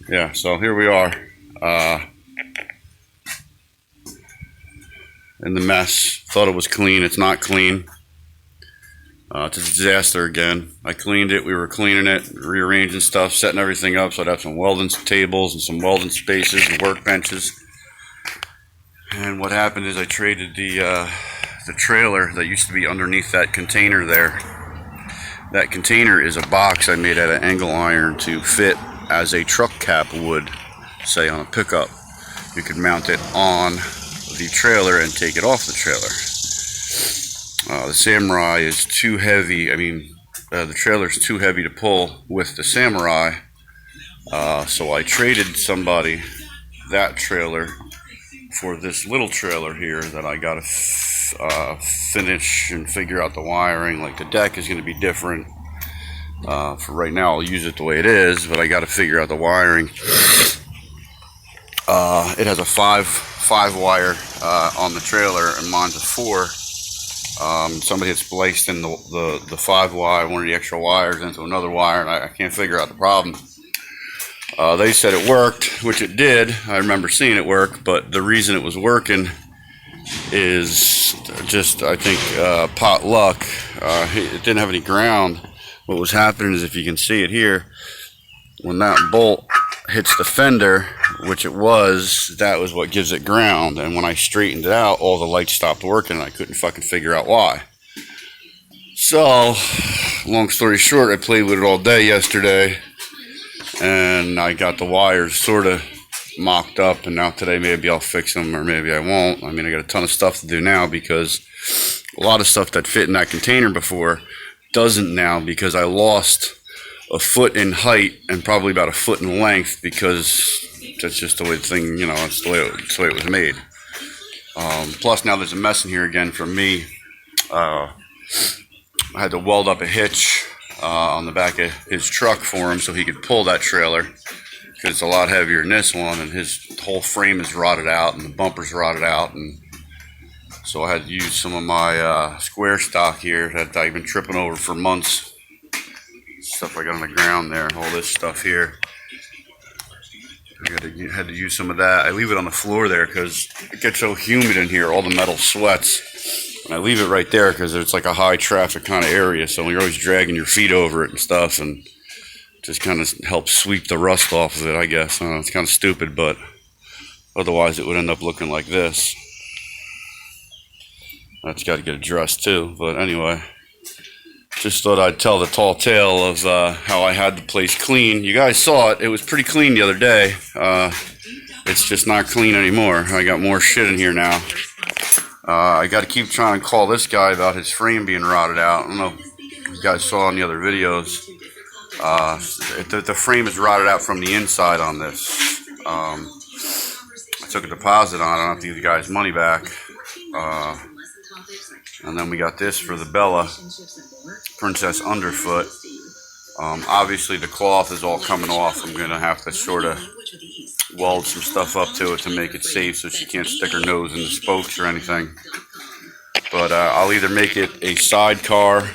Yeah, so here we are in the mess. Thought it was clean. It's not clean. It's a disaster again. I cleaned it. We were cleaning it, rearranging stuff, setting everything up. So I'd have some welding tables and some welding spaces and workbenches. And what happened is I traded the trailer that used to be underneath that container there. That container is a box I made out of angle iron to fit as a truck cap would, say, on a pickup. You could mount it on the trailer and take it off the trailer. The Samurai is too heavy. I mean, the trailer is too heavy to pull with the Samurai. So I traded somebody that trailer for this little trailer here that I got to finish and figure out the wiring. Like, the deck is going to be different. For right now, I'll use it the way it is, but I got to figure out the wiring. It has a five wire on the trailer, and mine's a 4. Somebody had spliced in the 5 wire, one of the extra wires, into another wire, and I can't figure out the problem. They said it worked, which it did. I remember seeing it work, but the reason it was working is just, I think, pot luck. It didn't have any ground. What was happening is, if you can see it here, when that bolt hits the fender, which it was, that was what gives it ground. And when I straightened it out, all the lights stopped working, and I couldn't fucking figure out why. So, long story short, I played with it all day yesterday, and I got the wires sort of mocked up, and now today maybe I'll fix them, or maybe I won't. I mean, I got a ton of stuff to do now, because a lot of stuff that fit in that container before doesn't now, because I lost a foot in height and probably about a foot in length, because that's just the way the thing, you know, it's the way it was made. Plus now there's a mess in here again from me. I had to weld up a hitch on the back of his truck for him so he could pull that trailer, because it's a lot heavier than this one, and his whole frame is rotted out and the bumper's rotted out, and so I had to use some of my square stock here that I've been tripping over for months. Stuff I got on the ground there, all this stuff here. I had to use some of that. I leave it on the floor there because it gets so humid in here, all the metal sweats. And I leave it right there because it's like a high traffic kind of area, so you're always dragging your feet over it and stuff, and just kind of helps sweep the rust off of it, I guess. It's kind of stupid, but otherwise it would end up looking like this. That's got to get addressed too, but anyway. Just thought I'd tell the tall tale of how I had the place clean. You guys saw it. It was pretty clean the other day. It's just not clean anymore. I got more shit in here now. I got to keep trying to call this guy about his frame being rotted out. I don't know if you guys saw in the other videos. The frame is rotted out from the inside on this. I took a deposit on it. I don't have to give you guys money back. And then we got this for the Bella Princess underfoot. Obviously the cloth is all coming off. I'm going to have to sort of weld some stuff up to it to make it safe so she can't stick her nose in the spokes or anything. But I'll either make it a sidecar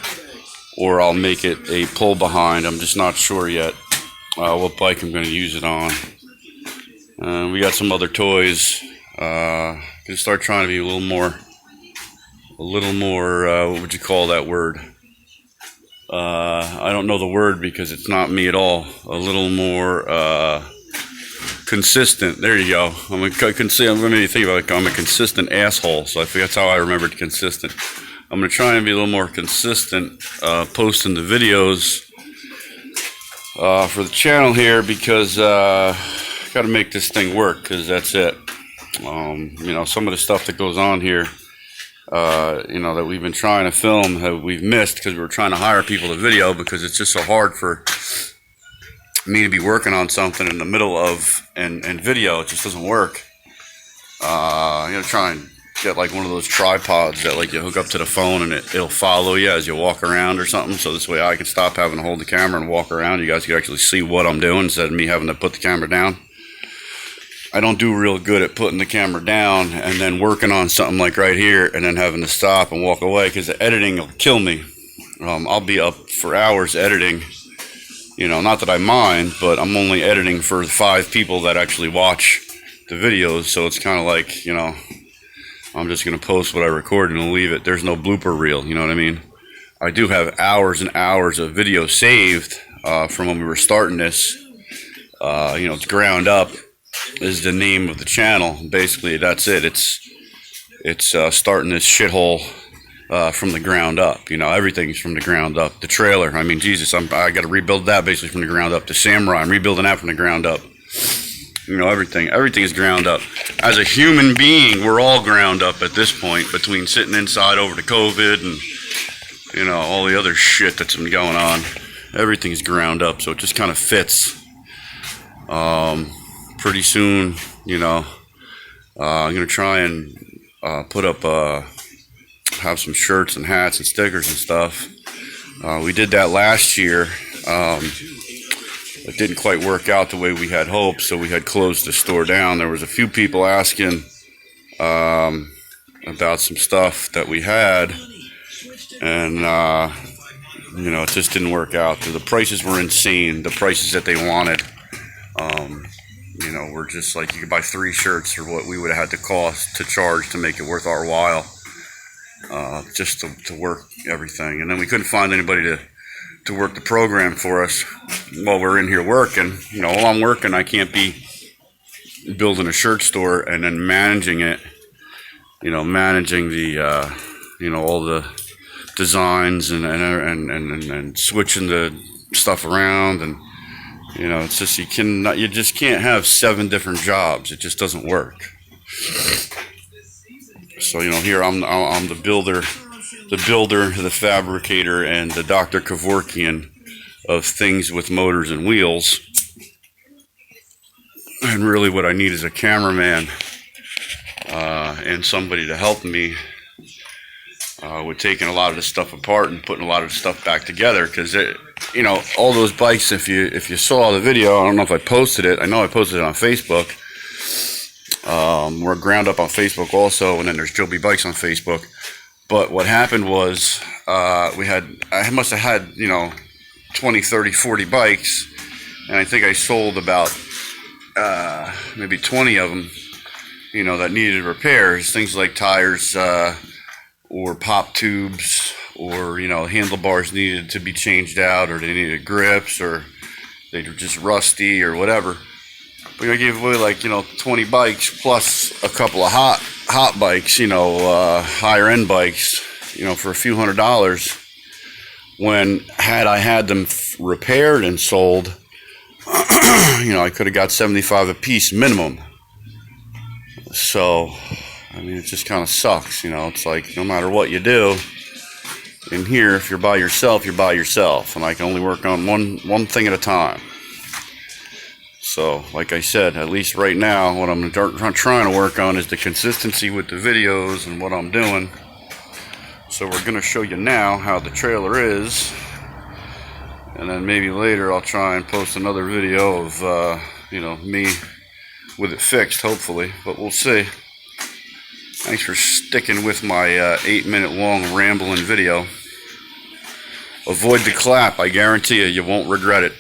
or I'll make it a pull behind. I'm just not sure yet what bike I'm going to use it on. We got some other toys. Gonna start trying to be a little more, what would you call that word? I don't know the word because it's not me at all. A little more consistent. There you go. I'm going to think about it. I'm a consistent asshole. So I think that's how I remembered consistent. I'm going to try and be a little more consistent posting the videos for the channel here, because got to make this thing work, because that's it. You know, some of the stuff that goes on here, you know, that we've been trying to film, we've missed because we were trying to hire people to video, because it's just so hard for me to be working on something in the middle of and video. It just doesn't work. You know, try and get like one of those tripods that like you hook up to the phone and it'll follow you as you walk around or something, so this way I can stop having to hold the camera and walk around. You guys can actually see what I'm doing instead of me having to put the camera down. I don't do real good at putting the camera down and then working on something like right here and then having to stop and walk away, because the editing will kill me. I'll be up for hours editing You know, not that I mind, but I'm only editing for 5 people that actually watch the videos, so it's kind of like, you know, I'm just going to post what I recorded and leave it. There's no blooper reel, you know what I mean? I do have hours and hours of video saved from when we were starting this. You know, it's Ground Up is the name of the channel. Basically, that's it. It's starting this shithole from the ground up. You know, everything's from the ground up. The trailer, I mean, Jesus, I got to rebuild that basically from the ground up. The Samurai, I'm rebuilding that from the ground up. You know, everything is ground up. As a human being, we're all ground up at this point, between sitting inside over the COVID and, you know, all the other shit that's been going on. Everything's ground up, so it just kind of fits. Pretty soon, you know, I'm going to try and put up, have some shirts and hats and stickers and stuff. We did that last year. It didn't quite work out the way we had hoped, so we had closed the store down. There was a few people asking about some stuff that we had, and you know, it just didn't work out. The prices were insane, the prices that they wanted. You know, we're just like, you could buy 3 shirts for what we would have had to charge to make it worth our while, just to work everything. And then we couldn't find anybody to work the program for us while we're in here working. You know, while I'm working, I can't be building a shirt store and then managing it, you know, managing the, you know, all the designs and switching the stuff around. And, you know, it's just, you just can't have 7 different jobs. It just doesn't work. So, you know, here I'm the builder, the fabricator, and the Dr. Kevorkian of things with motors and wheels. And really what I need is a cameraman and somebody to help me with taking a lot of this stuff apart and putting a lot of the stuff back together. Because, you know, all those bikes, if you saw the video, I don't know if I posted it. I know I posted it on Facebook. We're Ground Up on Facebook also, and then there's Joby Bikes on Facebook. But what happened was, I must have had, you know, 20, 30, 40 bikes, and I think I sold about maybe 20 of them, you know, that needed repairs. Things like tires or pop tubes, or, you know, handlebars needed to be changed out, or they needed grips, or they were just rusty or whatever. But I gave away, like, you know, 20 bikes plus a couple of hot bikes, you know, higher end bikes, you know, for a few $100s. When had I had them repaired and sold, you know, I could have got 75 a piece minimum. So, I mean, it just kind of sucks, you know. It's like, no matter what you do in here, if you're by yourself, you're by yourself, and I can only work on one thing at a time. So, like I said, at least right now, what I'm trying to work on is the consistency with the videos and what I'm doing. So we're going to show you now how the trailer is, and then maybe later I'll try and post another video of, you know, me with it fixed, hopefully, but we'll see. Thanks for sticking with my 8-minute long rambling video. Avoid the clap, I guarantee you won't regret it.